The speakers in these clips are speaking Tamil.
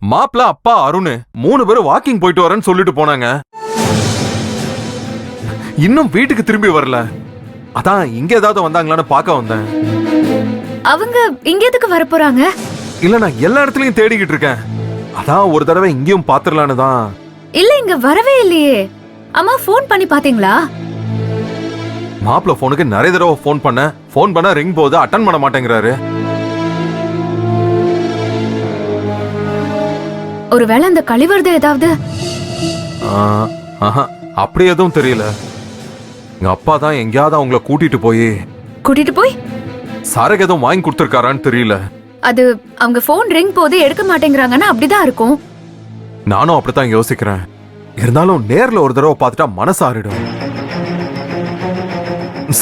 மாப்பிள்ள அப்பா அருண் 3 பேரும் வாக்கிங் போயிட்டு வரேன்னு சொல்லிட்டு போனாங்க. இன்னும் வீட்டுக்கு திரும்பி வரல. அதான் இங்க ஏதாவது வந்தாங்களான்னு பார்க்க வந்தேன். அவங்க இங்க எதுக்கு வர போறாங்க? இல்ல, நான் எல்லா இடத்துலயும் தேடிக்கிட்டு இருக்கேன். அதான் ஒரு தடவை இங்கேயும் பாத்துடலான்னு தான். இல்ல, இங்க வரவே இல்லையே. அம்மா ஃபோன் பண்ணி பாத்தீங்களா? மாப்பிள்ள போனுக்கு நிறைய தடவை ஃபோன் பண்ண ரிங் போகுது, அட்டன் பண்ண மாட்டேங்கிறாரு. ஒருவேளை அந்த கழிவறது ஏதாவது? அப்படி எதுவும் தெரியல. எங்க அப்பா தான் எங்கேயாவது அவங்கள கூட்டிட்டு போய் சரக்கு எதுவும் வாங்கி கொடுத்துருக்காரான்னு தெரியல. அது அவங்க போன் ரிங் போது எடுக்க மாட்டேங்கிறாங்கன்னா அப்படிதான் இருக்கும். நானும் அப்படித்தான் யோசிக்கிறேன். இருந்தாலும் நேர்ல ஒரு தடவை பார்த்துட்டா மனசு ஆறிடும்.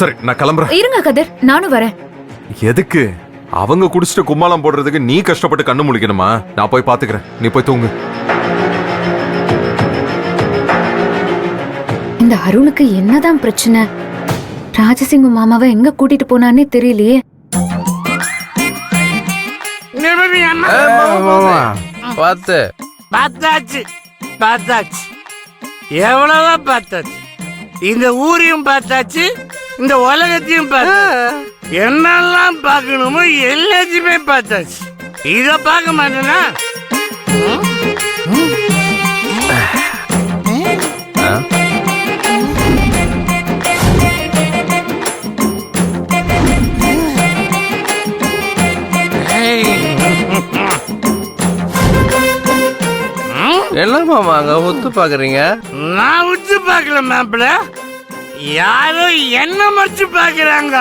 சரி, நான் கிளம்புறேன். இருங்க கதிர், நானும் வரேன். எதுக்கு? அவங்க குடிச்சிட்டு கும்மாளம் போடுறதுக்கு நீ கஷ்டப்பட்டு கண்ணு முழிக்கணுமா? நான் போய் பாத்துக்கிறேன், நீ போய் தூங்கு. இந்த அருணுக்கு என்னதான் பிரச்சனை? ராஜசிங்க மாமாவை எங்க கூட்டிட்டு போனானே தெரியலையே. பார்த்தாச்சு எவ்வளவா பார்த்தாச்சு. இந்த ஊரையும் பார்த்தாச்சு, இந்த உலகத்தையும் பார்த்தாச்சு. என்னெல்லாம் பார்க்கணுமோ எல்லாத்தையுமே பார்த்தாச்சு. இத பார்க்க மாட்டேனா? என்ன மாமா அங்க உத்து பாக்குறீங்க? நான் உத்து பாக்கல மாப்பிள்ள, யாரோ என்ன மறைச்சு பாக்குறாங்க.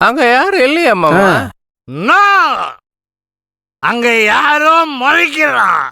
அங்க யாரும் இல்லையா மாமா? அங்க யாரோ முறைக்கிறான்.